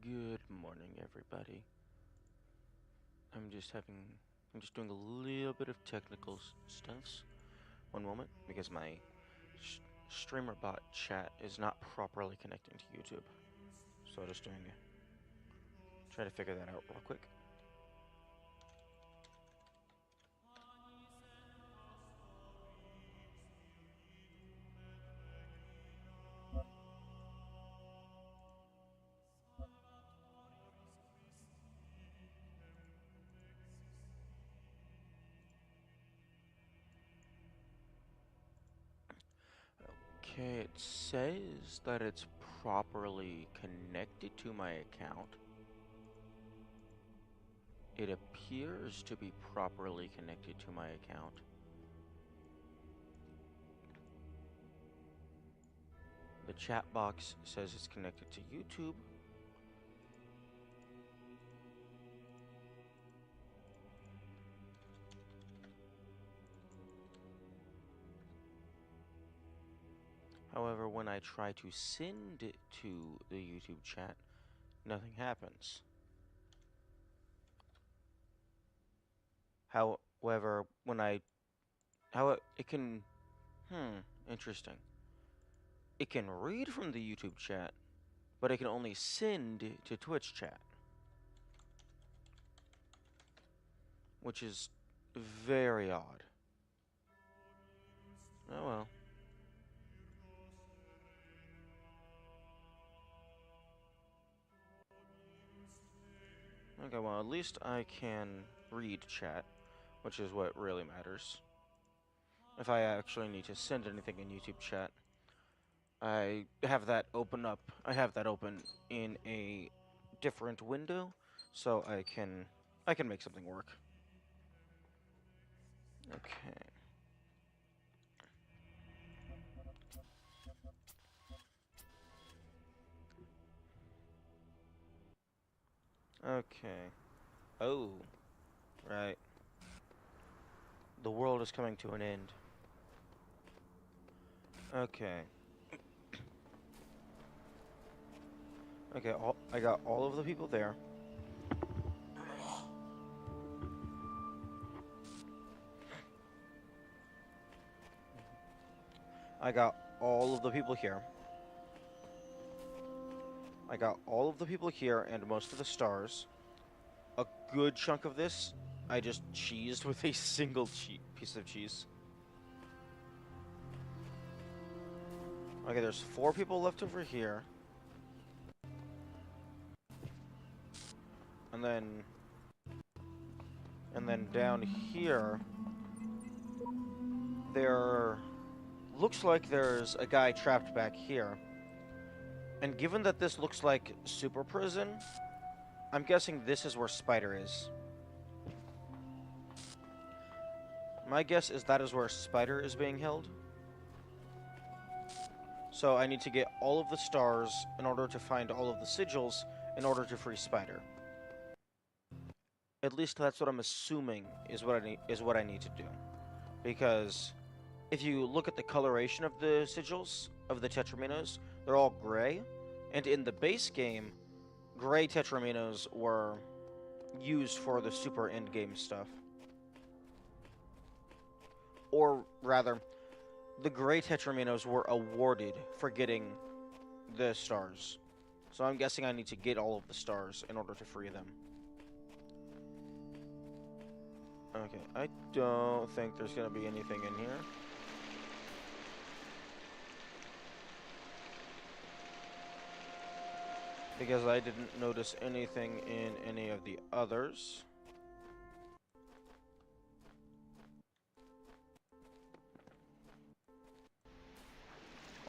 Good morning, everybody. I'm just doing a little bit of technical stuffs. One moment, because my streamer bot chat is not properly connecting to YouTube. So just try to figure that out real quick. Okay, it says that it's properly connected to my account. It appears to be properly connected to my account. The chat box says it's connected to YouTube. However, when I try to send it to the YouTube chat, nothing happens. However, it can, interesting. It can read from the YouTube chat, but it can only send to Twitch chat, which is very odd. Oh well. Okay, well, at least I can read chat, which is what really matters. If I actually need to send anything in YouTube chat, I have that open in a different window, so I can make something work. Okay. Okay. Oh, right. The world is coming to an end. Okay. Okay, I got all of the people there. I got all of the people here. I got all of the people here and most of the stars. A good chunk of this, I just cheesed with a single piece of cheese. Okay, there's 4 people left over here. And then down here, there looks like there's a guy trapped back here. And given that this looks like Super Prison, I'm guessing this is where Spider is. My guess is that is where Spider is being held. So I need to get all of the stars in order to find all of the sigils in order to free Spider. At least that's what I'm assuming is what I need to do. Because if you look at the coloration of the sigils of the Tetraminos, they're all gray. And in the base game, gray Tetraminos were used for the super endgame stuff. Or rather, the gray Tetraminos were awarded for getting the stars. So I'm guessing I need to get all of the stars in order to free them. Okay, I don't think there's going to be anything in here. Because I didn't notice anything in any of the others.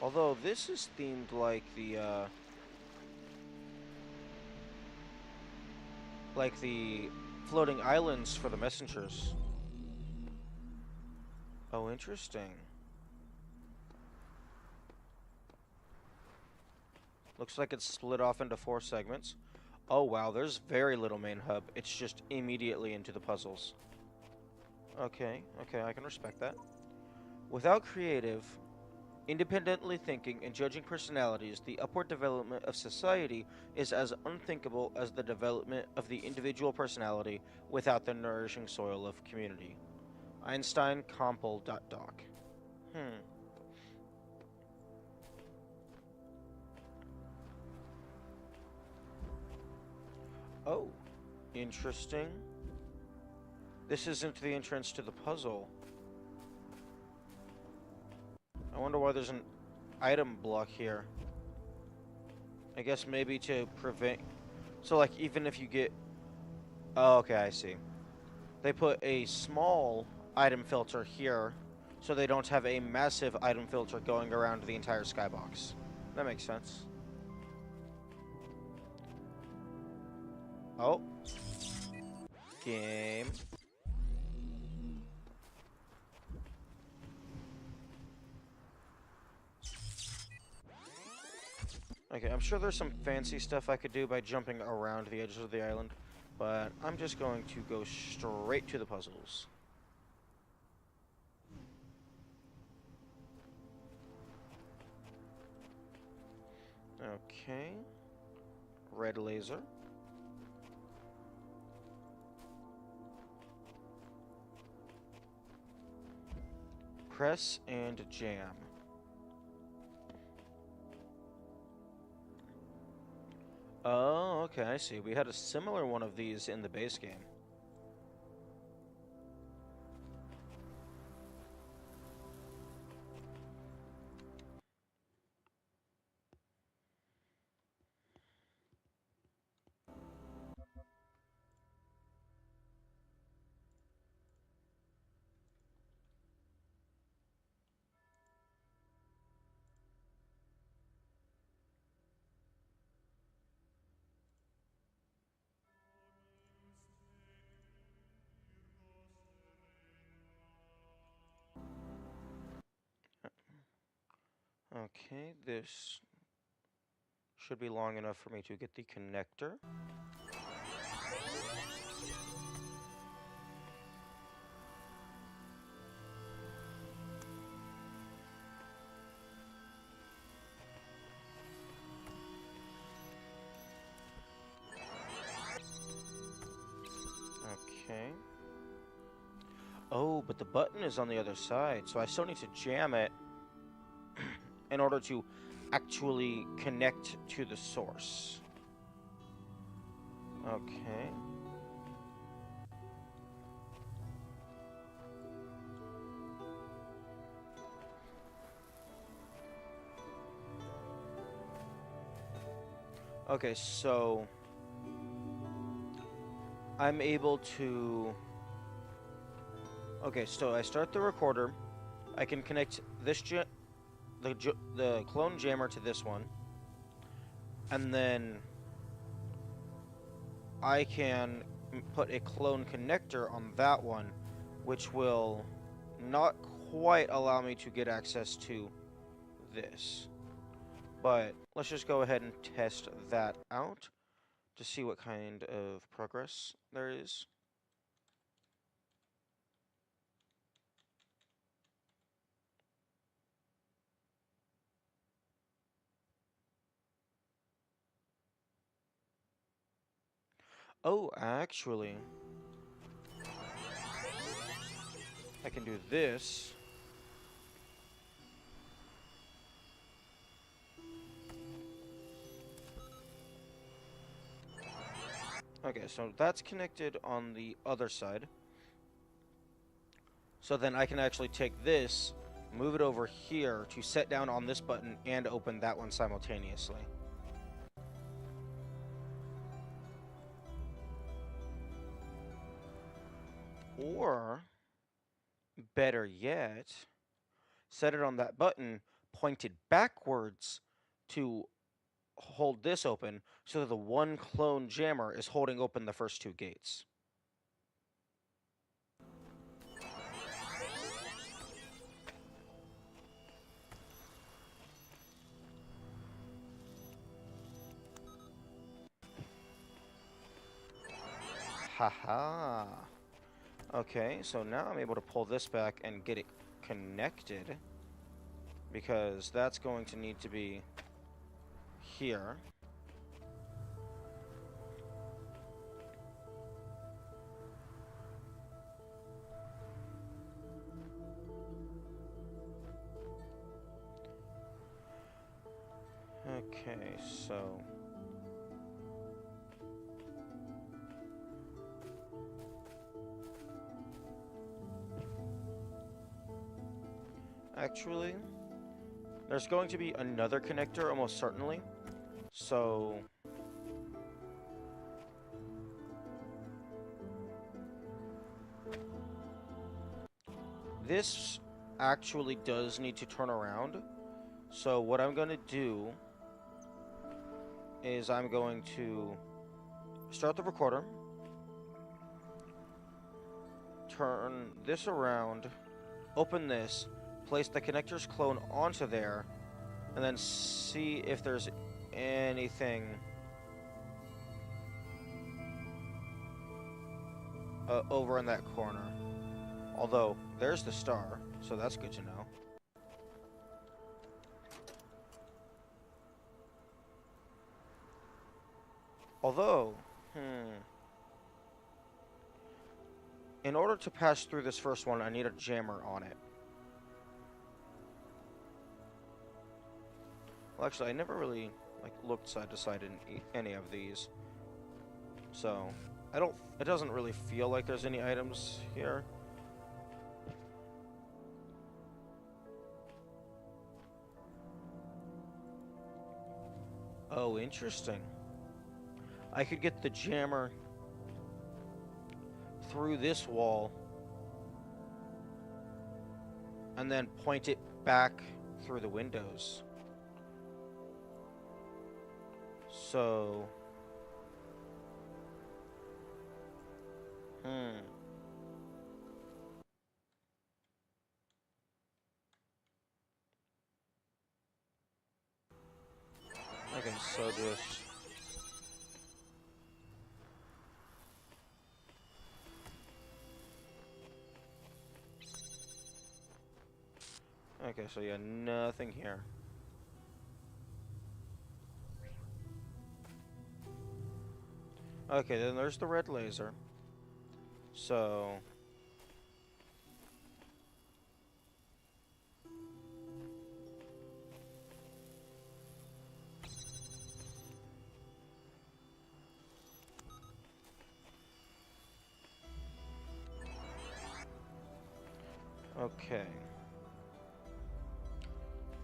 Although this is themed like the floating islands for the messengers. Oh, interesting. Looks like it's split off into 4 segments. Oh wow, there's very little main hub. It's just immediately into the puzzles. Okay, I can respect that. Without creative, Independently thinking and judging personalities, the upward development of society is as unthinkable as the development of the individual personality without the nourishing soil of community. Einstein, Doc. Hmm. Oh, interesting. This isn't the entrance to the puzzle. I wonder why there's an item block here. I guess maybe to prevent... So, like, even if you get... Oh, okay, I see. They put a small item filter here, so they don't have a massive item filter going around the entire skybox. That makes sense. Oh. Game. Okay, I'm sure there's some fancy stuff I could do by jumping around the edges of the island, but I'm just going to go straight to the puzzles. Okay. Red laser. Press and jam. Oh, okay, I see. We had a similar one of these in the base game. Okay, this should be long enough for me to get the connector. Okay. Oh, but the button is on the other side, so I still need to jam it in order to actually connect to the source. Okay. Okay, so I'm able to... Okay, so I start the recorder. I can connect this the clone jammer to this one. And then I can put a clone connector on that one, which will not quite allow me to get access to this. But let's just go ahead and test that out to see what kind of progress there is. Oh, actually, I can do this. Okay, so that's connected on the other side. So then I can actually take this, move it over here to set down on this button and open that one simultaneously. Or, better yet, set it on that button, pointed backwards to hold this open, so that the one clone jammer is holding open the first two gates. Haha. Okay, so now I'm able to pull this back and get it connected. because that's going to need to be here. Okay, so actually, there's going to be another connector almost certainly. So this actually does need to turn around. So what I'm going to do is I'm going to start the recorder, turn this around, open this, place the connector's clone onto there, and then see if there's anything over in that corner. Although, there's the star, so that's good to know. Although, in order to pass through this first one, I need a jammer on it. Well, actually, I never really looked side to side in any of these. So, it doesn't really feel like there's any items here. Oh, interesting. I could get the jammer through this wall and then point it back through the windows. So, okay, so just okay, so yeah, nothing here. Okay, then there's the red laser. So okay.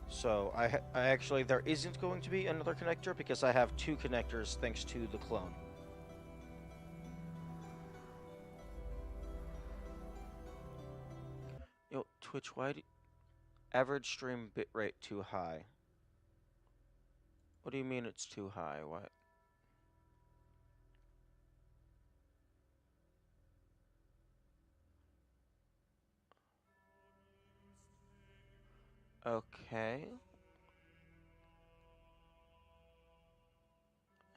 So I actually, there isn't going to be another connector because I have two connectors thanks to the clone. Yo, Twitch, why do average stream bitrate too high? What do you mean it's too high? What? Okay.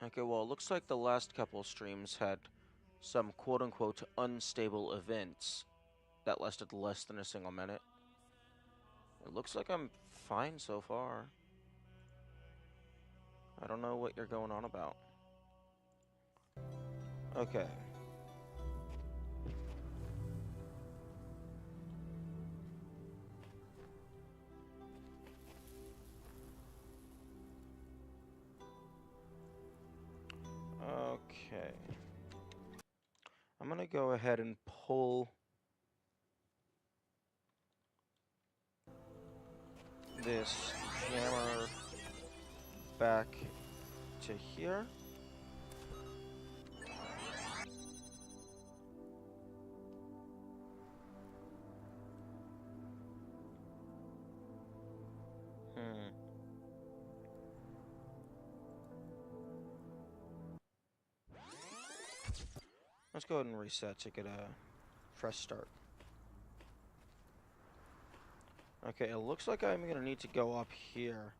Okay, well, it looks like the last couple streams had some quote-unquote unstable events that lasted less than a single minute. It looks like I'm fine so far. I don't know what you're going on about. Okay. Okay. I'm gonna go ahead and pull this jammer back to here. Let's go ahead and reset to get a fresh start. Okay, it looks like I'm gonna need to go up here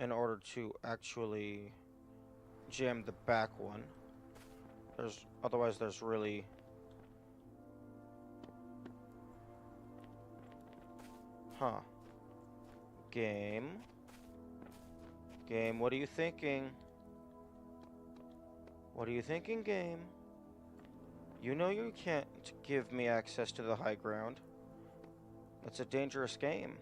in order to actually jam the back one. Otherwise there's really Game? Game, what are you thinking? What are you thinking, game? You know you can't give me access to the high ground. It's a dangerous game.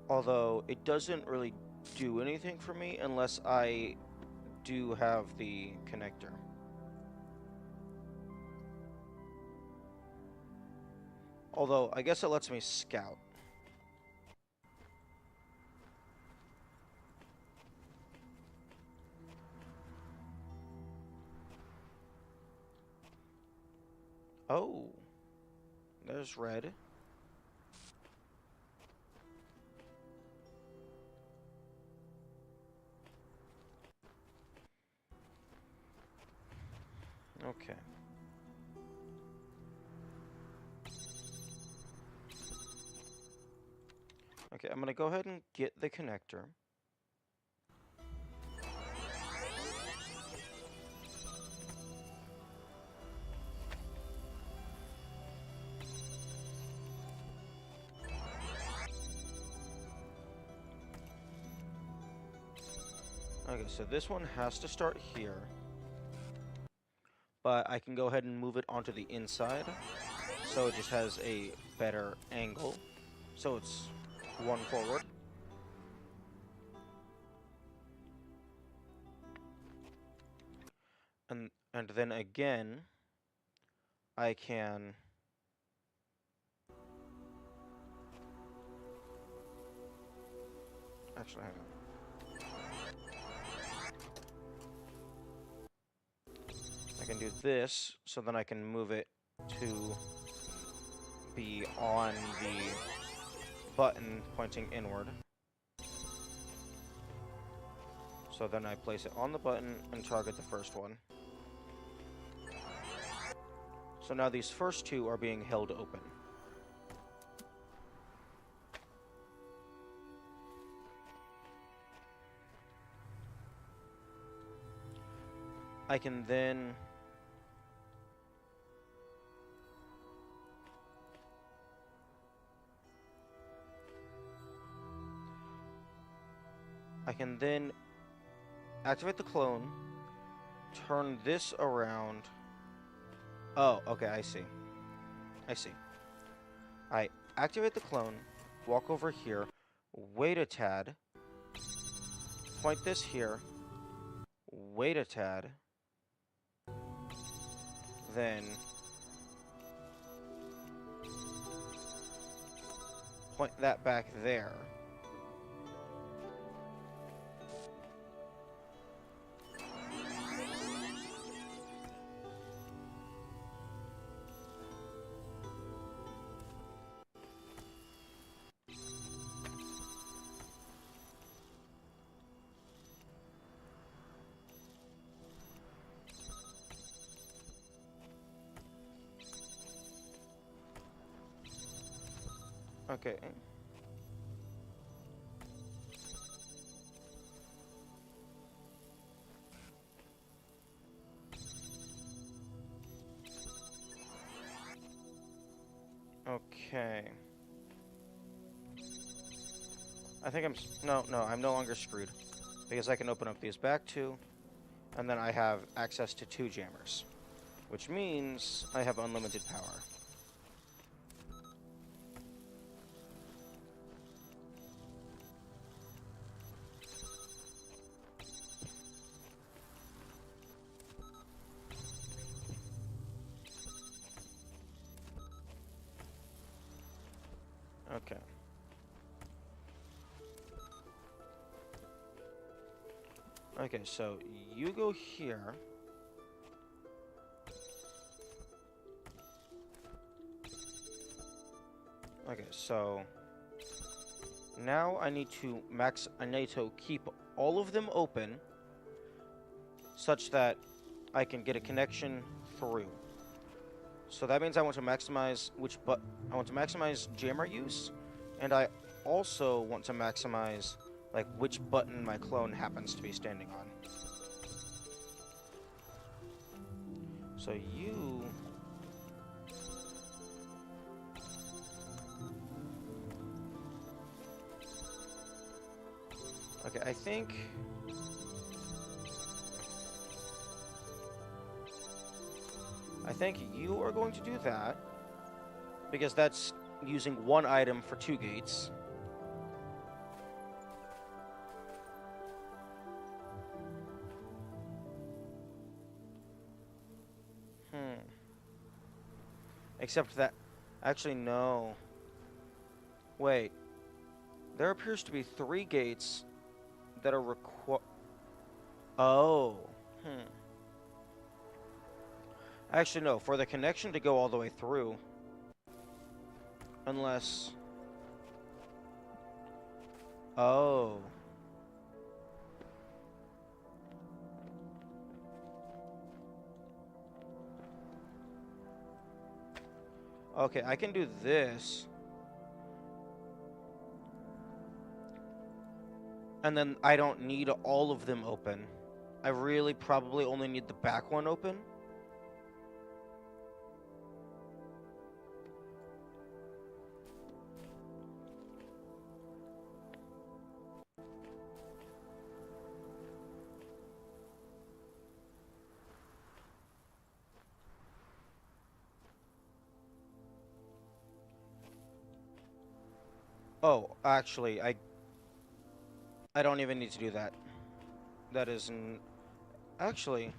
Although, it doesn't really do anything for me unless I do have the connector. Although, I guess it lets me scout. Oh. There's red. Okay. Okay, I'm gonna go ahead and get the connector. Okay, so this one has to start here. But I can go ahead and move it onto the inside. So it just has a better angle. So it's one forward. And then again, I can... Actually, hang on. I can do this, so then I can move it to be on the button pointing inward. So then I place it on the button and target the first one. So now these first two are being held open. I can then... activate the clone, turn this around. Oh, okay, I see. I see. I activate the clone, walk over here, wait a tad, point this here, wait a tad, then point that back there. Okay. Okay. I think no, I'm no longer screwed. Because I can open up these back two, and then I have access to 2 jammers. Which means I have unlimited power. Okay. Okay, so you go here. Okay, so now I need to keep all of them open such that I can get a connection through. So that means I want to maximize I want to maximize jammer use, and I also want to maximize like which button my clone happens to be standing on. So you okay, I think you are going to do that, because that's using one item for 2 gates. Except that... Actually, no. Wait. There appears to be 3 gates that are Oh. Actually, no. For the connection to go all the way through... Unless... Oh. Okay, I can do this. And then I don't need all of them open. I really probably only need the back one open. Oh, actually, I don't even need to do that. That isn't... Actually...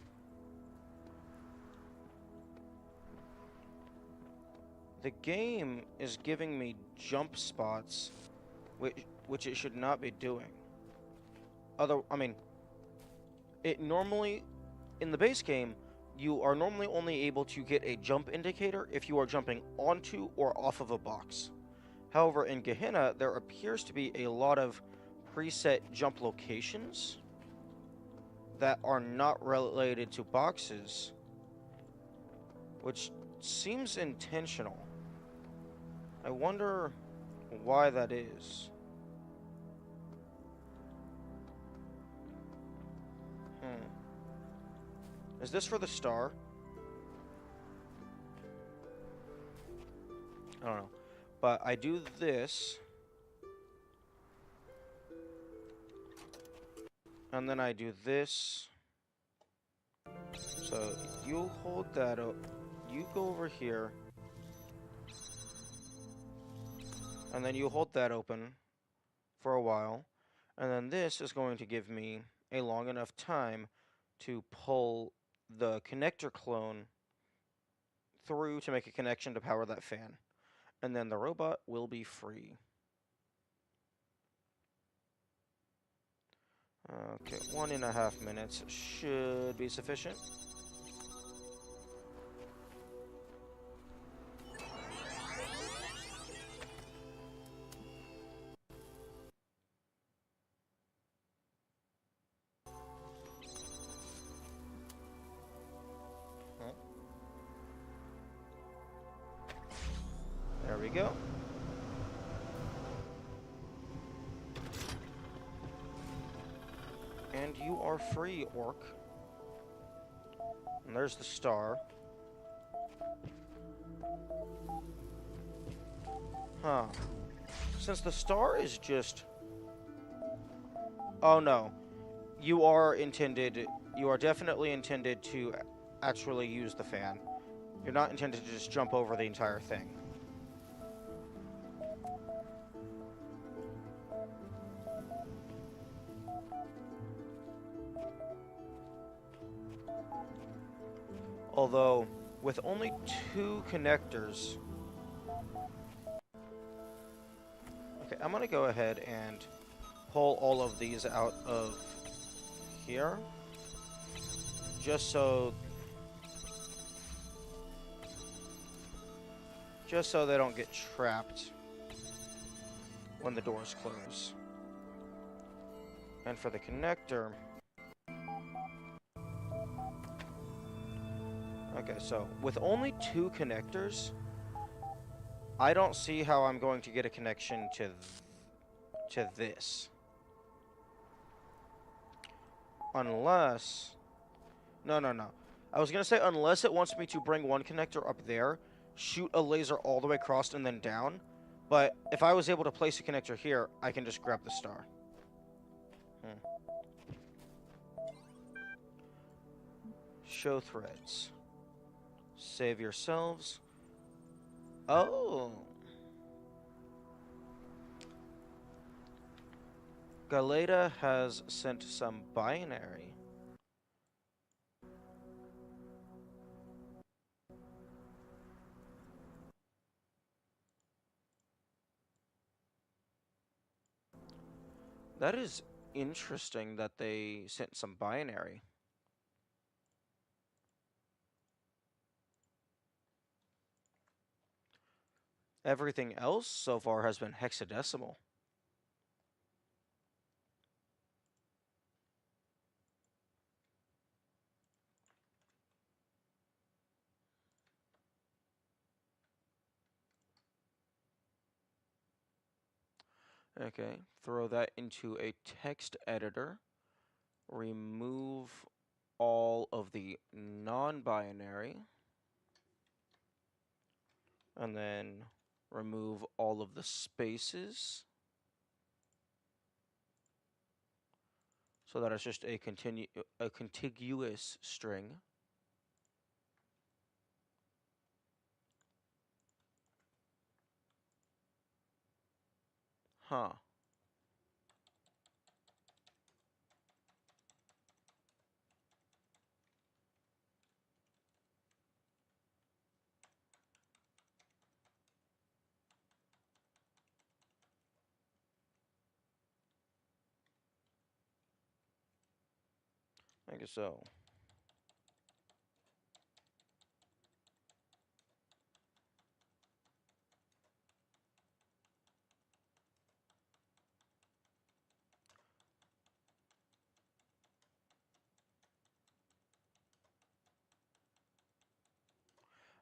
The game is giving me jump spots, which it should not be doing. I mean... It normally... In the base game, you are normally only able to get a jump indicator if you are jumping onto or off of a box. However, in Gehena, there appears to be a lot of preset jump locations that are not related to boxes, which seems intentional. I wonder why that is. Is this for the star? I don't know. But I do this. And then I do this. So you hold that up. You go over here. And then you hold that open for a while. And then this is going to give me a long enough time to pull the connector clone through to make a connection to power that fan. And then the robot will be free. Okay, 1.5 minutes should be sufficient. There we go. And you are free, Orc. And there's the star. Huh. Since the star is just... Oh no. You are definitely intended to actually use the fan. You're not intended to just jump over the entire thing. Although, with only 2 connectors... Okay, I'm gonna go ahead and pull all of these out of here. Just so they don't get trapped when the doors close. And for the connector... Okay, so with only 2 connectors, I don't see how I'm going to get a connection to this. Unless... No, no, no. I was going to say unless it wants me to bring one connector up there, shoot a laser all the way across and then down. But if I was able to place a connector here, I can just grab the star. Show threads. Save yourselves. Oh. Gehena has sent some binary. That is interesting that they sent some binary. Everything else so far has been hexadecimal. Okay, throw that into a text editor. Remove all of the non-binary. And then remove all of the spaces. So that it's just a contiguous string. Huh. I guess so.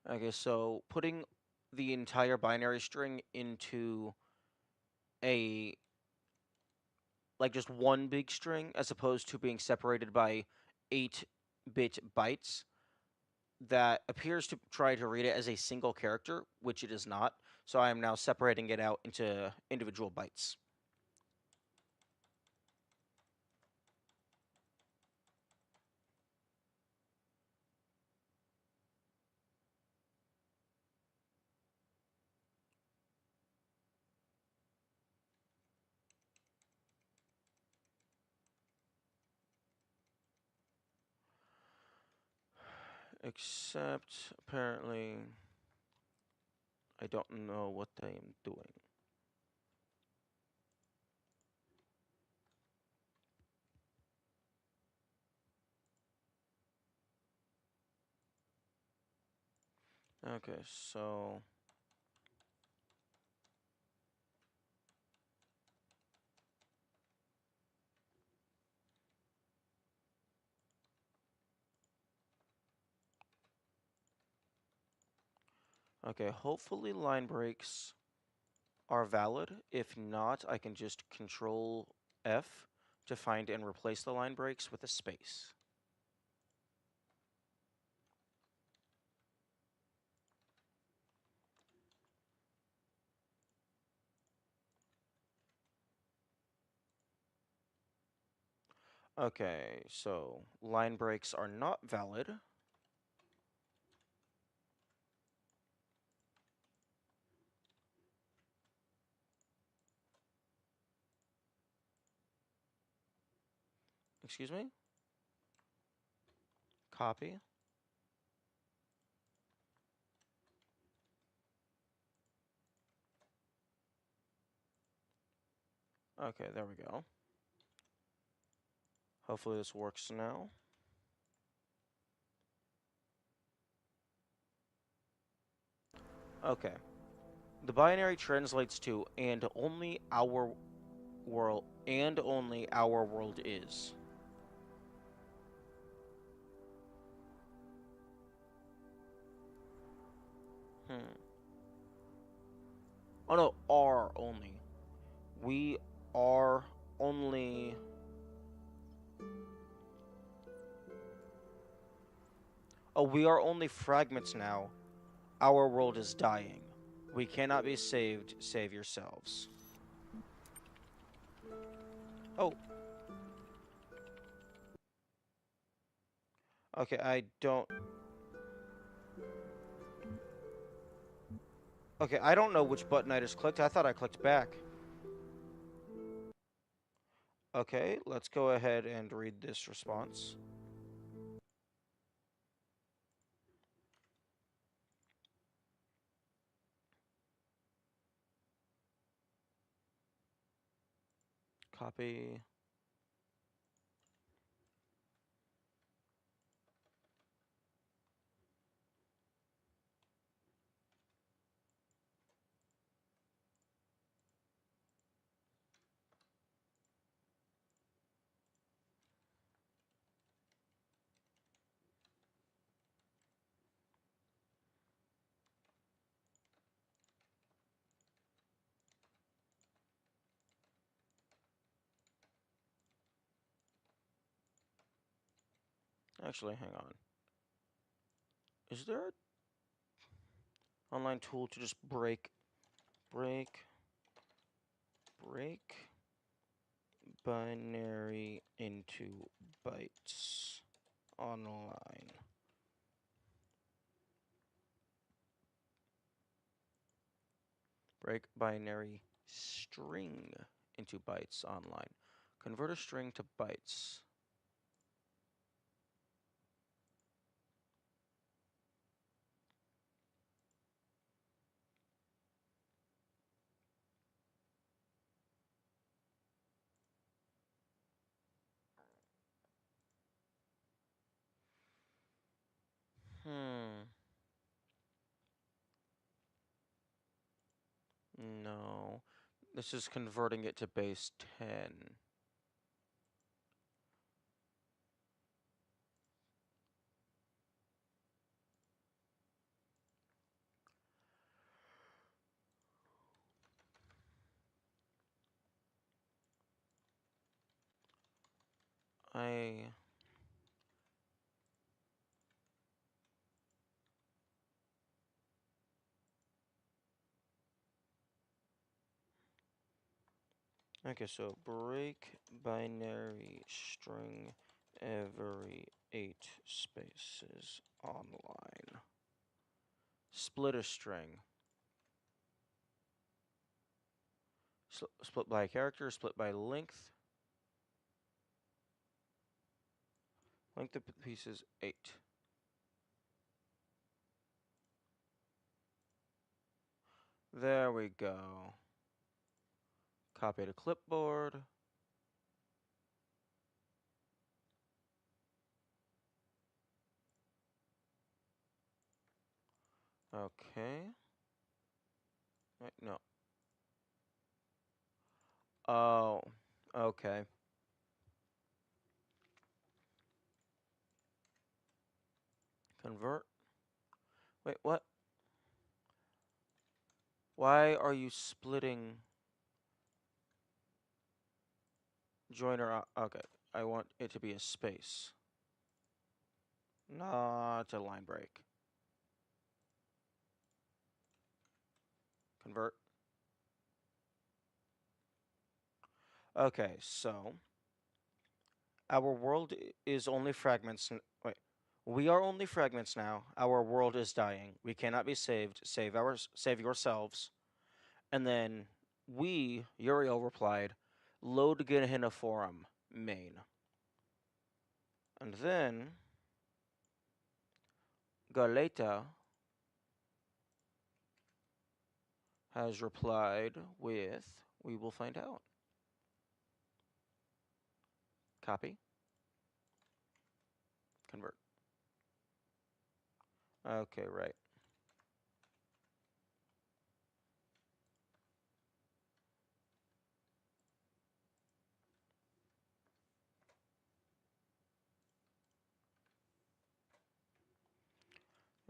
Okay, so putting the entire binary string into a, like, just one big string as opposed to being separated by 8-bit bytes that appears to try to read it as a single character, which it is not. So I am now separating it out into individual bytes. Except, apparently, I don't know what I am doing. Okay, so... Okay, hopefully line breaks are valid. If not, I can just Control F to find and replace the line breaks with a space. Okay, so line breaks are not valid. Excuse me? Copy. Okay, there we go. Hopefully this works now. Okay. The binary translates to and only our world is. Oh no, are only. We are only. Oh, we are only fragments now. Our world is dying. We cannot be saved. Save yourselves. Oh, okay, I don't. Okay, I don't know which button I just clicked. I thought I clicked back. Okay, let's go ahead and read this response. Copy. Actually, hang on. Is there an online tool to just break binary into bytes online? Break binary string into bytes online. Convert a string to bytes. Hmm. No. This is converting it to base 10. I... Okay, so break binary string every 8 spaces online. Split a string. Split by character, split by length. Length of the piece is 8. There we go. Copy to clipboard. Okay. Wait, no. Oh, okay. Convert. Wait, what? Why are you splitting joiner out? Okay, I want it to be a space, not a line break. Convert. Okay, so our world is only fragments. Wait, we are only fragments now. Our world is dying. We cannot be saved. Save yourselves. And then Uriel replied, load Gehena forum main. And then Galeta has replied with, we will find out. Copy. Convert. Okay, right.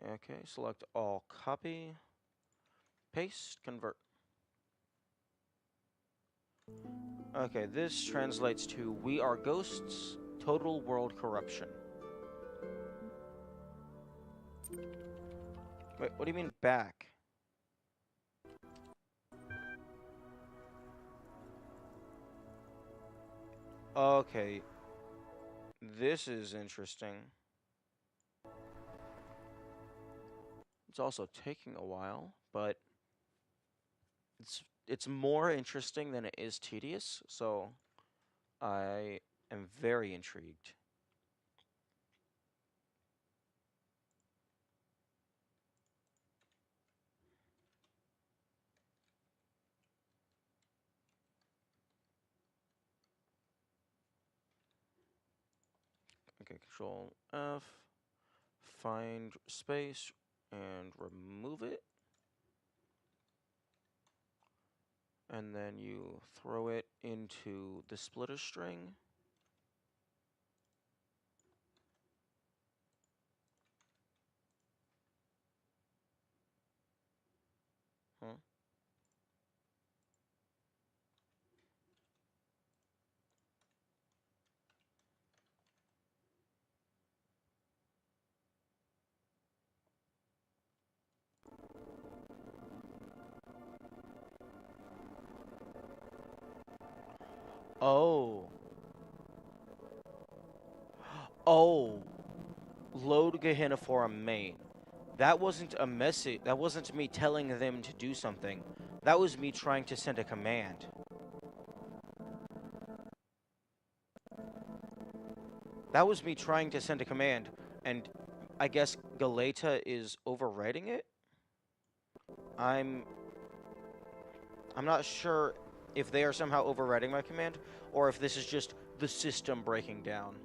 Okay, select all copy. paste, convert. Okay, this translates to we are ghosts, total world corruption. Wait, what do you mean back? Okay, this is interesting. It's also taking a while, but it's more interesting than it is tedious, so I am very intrigued. Okay, Control F, find space, and remove it. And then you throw it into the splitter string. Huh? Oh. Oh. Load Gehena for a main. That wasn't a message. That wasn't me telling them to do something. That was me trying to send a command. That was me trying to send a command, and I guess Galeta is overriding it? I'm not sure if they are somehow overriding my command, or if this is just the system breaking down.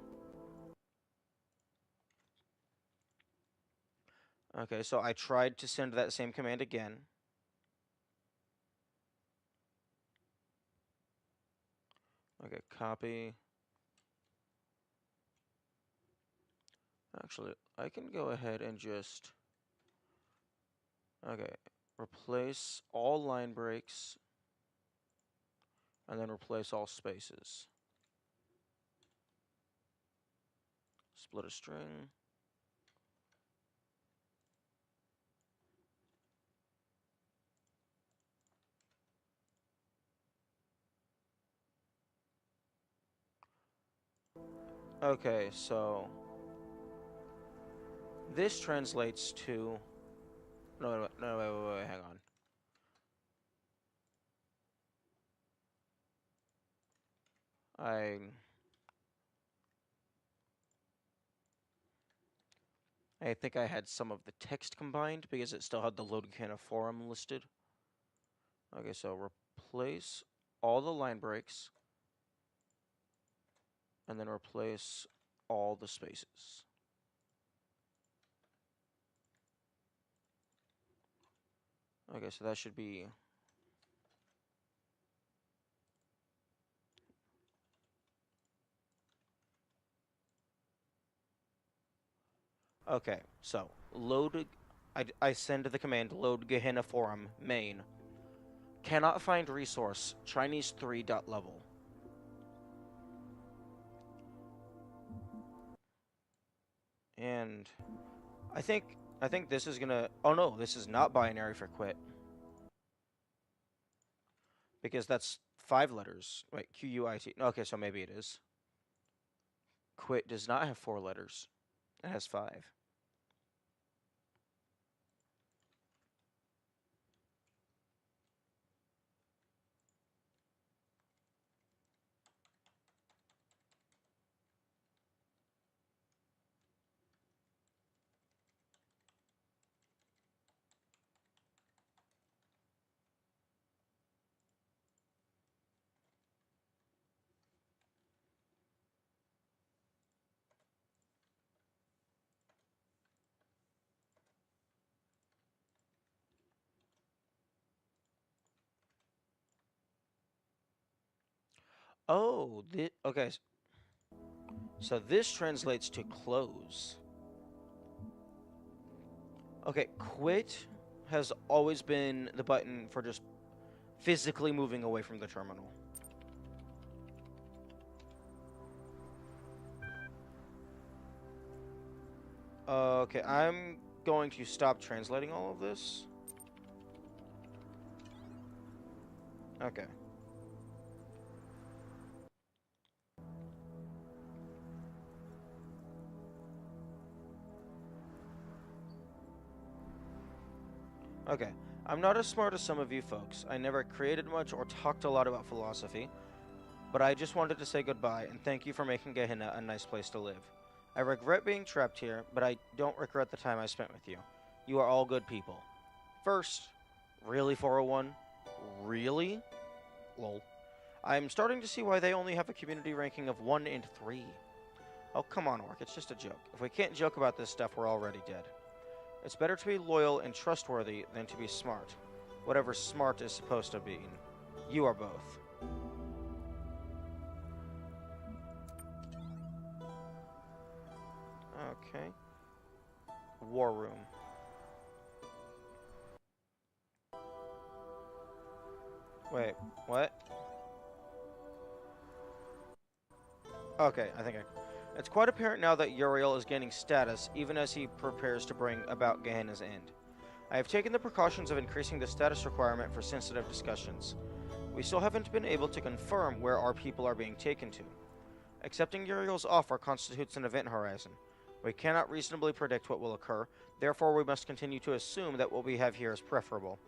Okay, so I tried to send that same command again. Okay, copy. Actually, I can go ahead and just... Okay, replace all line breaks, and then replace all spaces. Split a string. Okay, so this translates to... No, wait, hang on. I think I had some of the text combined because it still had the load Gehena forum listed. Okay, so replace all the line breaks, and then replace all the spaces. Okay, so that should be... Okay, so load... I send the command load Gehena forum main. Cannot find resource, Chinese 3 dot level. And I think this is gonna... Oh no, this is not binary for quit. Because that's 5 letters. Wait, Q-U-I-T. Okay, so maybe it is. Quit does not have 4 letters. It has 5. Oh, okay. So this translates to close. Okay, quit has always been the button for just physically moving away from the terminal. Okay, I'm going to stop translating all of this. Okay. Okay, I'm not as smart as some of you folks. I never created much or talked a lot about philosophy, but I just wanted to say goodbye and thank you for making Gehena a nice place to live. I regret being trapped here, but I don't regret the time I spent with you. You are all good people. First, really 401? Really? Lol. I'm starting to see why they only have a community ranking of 1 in 3. Oh, come on, Orc, it's just a joke. If we can't joke about this stuff, we're already dead. It's better to be loyal and trustworthy than to be smart. Whatever smart is supposed to be. You are both. Okay. War room. Wait, what? Okay, I think It's quite apparent now that Uriel is gaining status, even as he prepares to bring about Gehenna's end. I have taken the precautions of increasing the status requirement for sensitive discussions. We still haven't been able to confirm where our people are being taken to. Accepting Uriel's offer constitutes an event horizon. We cannot reasonably predict what will occur, therefore we must continue to assume that what we have here is preferable.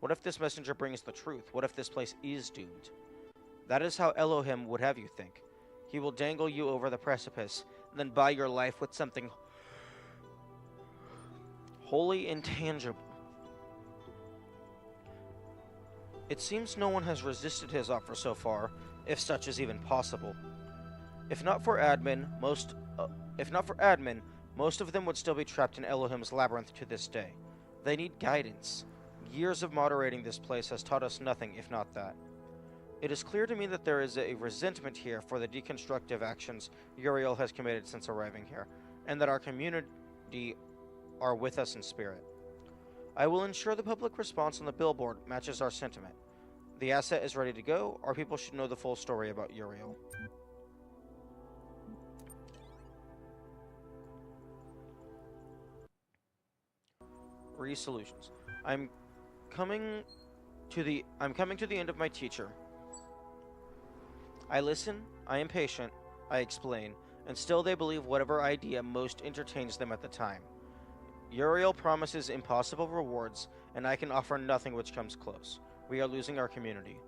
What if this messenger brings the truth? What if this place is doomed? That is how Elohim would have you think. He will dangle you over the precipice, and then buy your life with something wholly intangible. It seems no one has resisted his offer so far, if such is even possible. If not for admin, most of them would still be trapped in Elohim's labyrinth to this day. They need guidance. Years of moderating this place has taught us nothing, if not that. It is clear to me that there is a resentment here for the deconstructive actions Uriel has committed since arriving here, and that our community are with us in spirit. I will ensure the public response on the billboard matches our sentiment. The asset is ready to go. Our people should know the full story about Uriel. Resolutions. I'm coming to the end of my teacher. I listen, I am patient, I explain, and still they believe whatever idea most entertains them at the time. Uriel promises impossible rewards, and I can offer nothing which comes close. We are losing our community.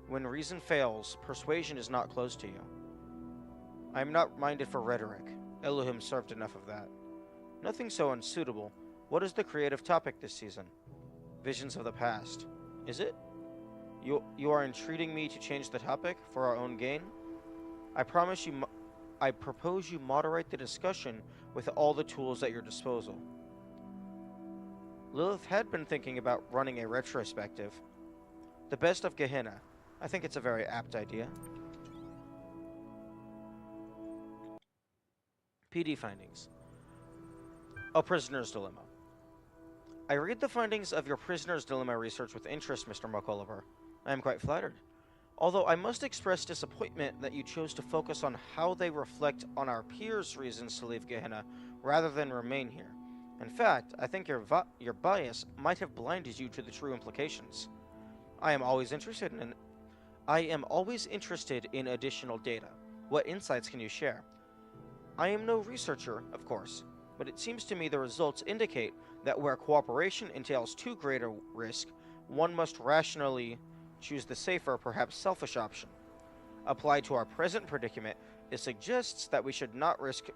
When reason fails, persuasion is not close to you. I am not minded for rhetoric. Elohim served enough of that. Nothing so unsuitable. What is the creative topic this season? Visions of the past. Is it? You are entreating me to change the topic for our own gain? I propose you moderate the discussion with all the tools at your disposal. Lilith had been thinking about running a retrospective. The best of Gehena. I think it's a very apt idea. PD findings. A prisoner's dilemma. I read the findings of your prisoner's dilemma research with interest, Mr. McOliver. I am quite flattered. Although I must express disappointment that you chose to focus on how they reflect on our peers' reasons to leave Gehena rather than remain here. In fact, I think your bias might have blinded you to the true implications. I am always interested in additional data. What insights can you share? I am no researcher, of course, but it seems to me the results indicate that where cooperation entails too great a risk, one must rationally choose the safer, perhaps selfish option. Applied to our present predicament, it suggests that we should not risk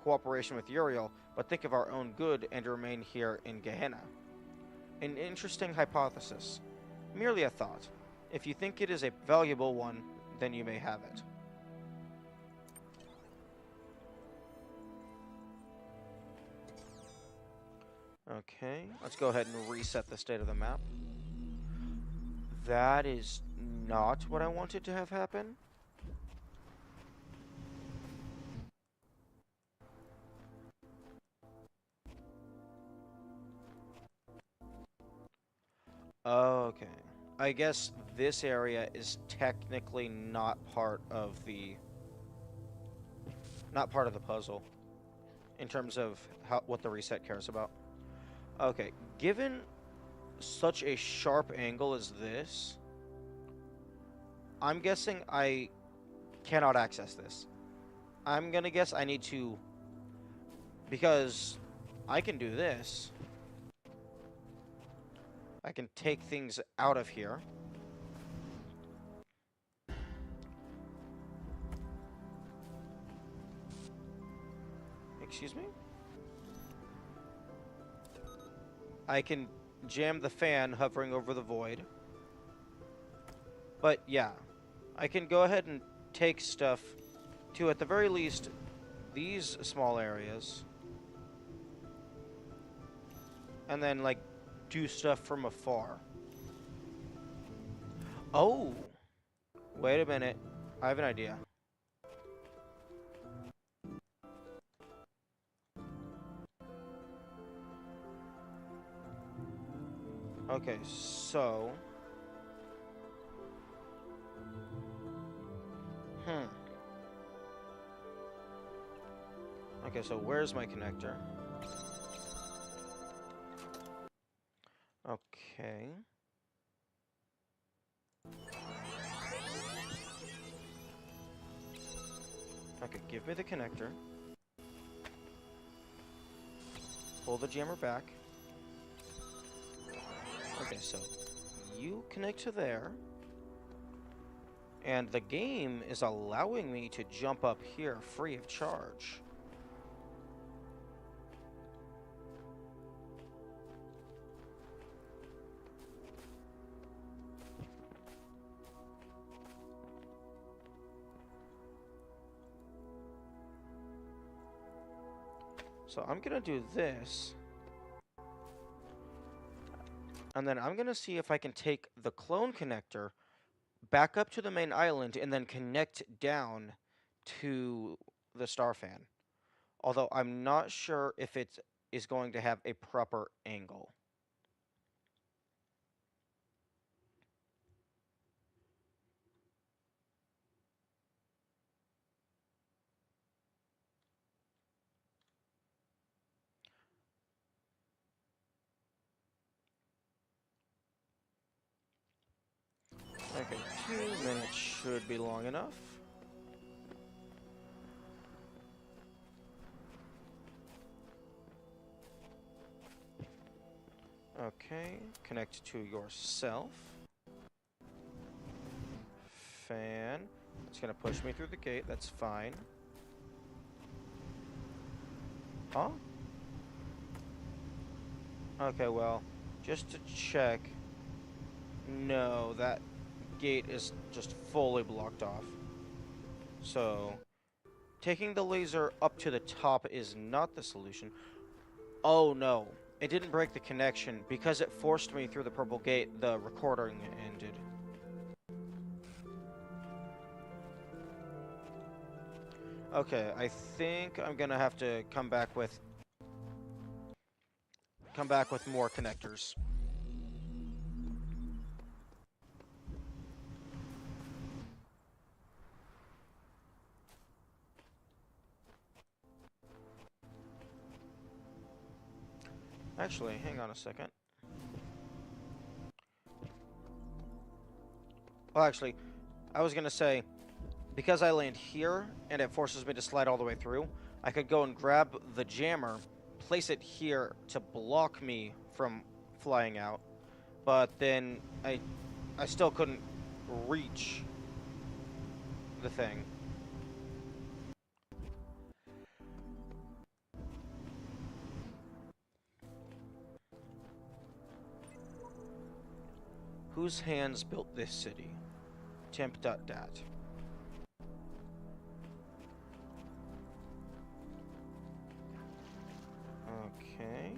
cooperation with Uriel, but think of our own good and remain here in Gehena. An interesting hypothesis. Merely a thought. If you think it is a valuable one, then you may have it. Okay, let's go ahead and reset the state of the map. That is not what I wanted to have happen. Okay. I guess this area is technically not part of the puzzle in terms of what the reset cares about. Okay, given such a sharp angle as this, I'm guessing I cannot access this. I'm gonna guess I need to, because I can do this. I can take things out of here. Excuse me? I can jam the fan hovering over the void. But yeah, I can go ahead and take stuff to, at the very least, these small areas. And then, like, do stuff from afar. Oh! Wait a minute. I have an idea. Okay, so... Okay, so where's my connector? Okay. Okay, give me the connector. Pull the jammer back. Okay, so you connect to there. And the game is allowing me to jump up here free of charge. So I'm gonna do this. And then I'm gonna see if I can take the clone connector back up to the main island and then connect down to the star fan. Although I'm not sure if it is going to have a proper angle. Okay, 2 minutes should be long enough. Okay, connect to yourself. Fan. It's gonna push me through the gate, that's fine. Huh? Okay, well, just to check. No, that gate is just fully blocked off. So, taking the laser up to the top is not the solution. Oh no, it didn't break the connection. Because it forced me through the purple gate, the recording ended. Okay, I think I'm gonna have to come back with more connectors. Actually, hang on a second. Well, actually, I was gonna say, because I land here and it forces me to slide all the way through, I could go and grab the jammer, place it here to block me from flying out, but then I still couldn't reach the thing. Whose hands built this city? Temp.dat. Okay.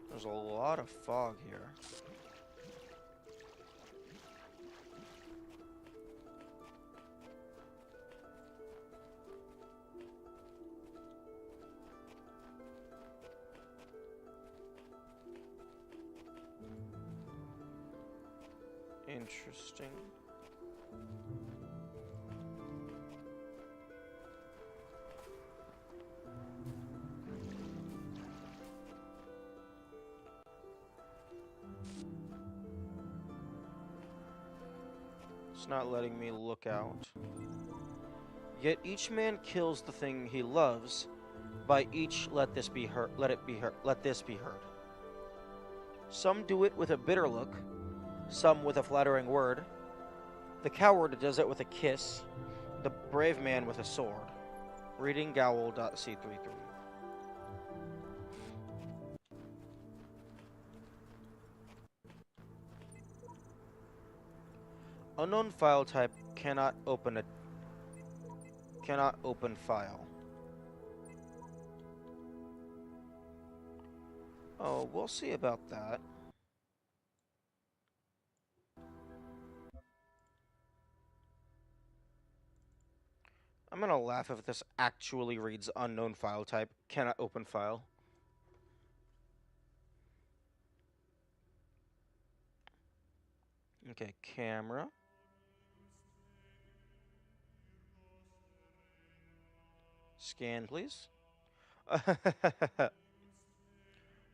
There's a lot of fog here. interesting. It's not letting me look out. Yet each man kills the thing he loves. By each let this be heard. Let it be heard. Let this be heard. Some do it with a bitter look, some with a flattering word. The coward does it with a kiss, the brave man with a sword. Reading Gowl.c33. Unknown file type cannot open file. Oh, we'll see about that. I'm gonna laugh if this actually reads unknown file type, cannot open file. Okay, camera. Scan, please.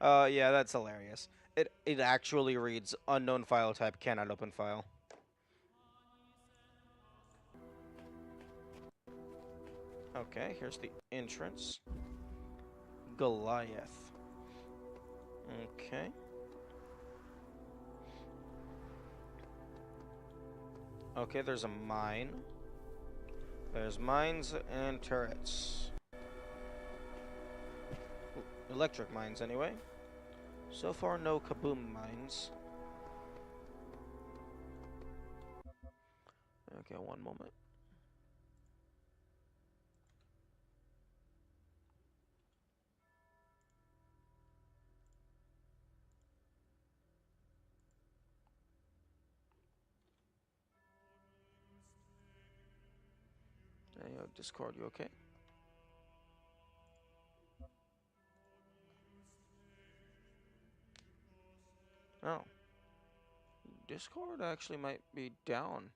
Yeah, that's hilarious. It actually reads unknown file type, cannot open file. Okay, here's the entrance. Goliath. Okay. Okay, there's a mine. There's mines and turrets. Electric mines, anyway. So far, no kaboom mines. Okay, one moment. Hey, Discord, you okay? Oh. Discord actually might be down.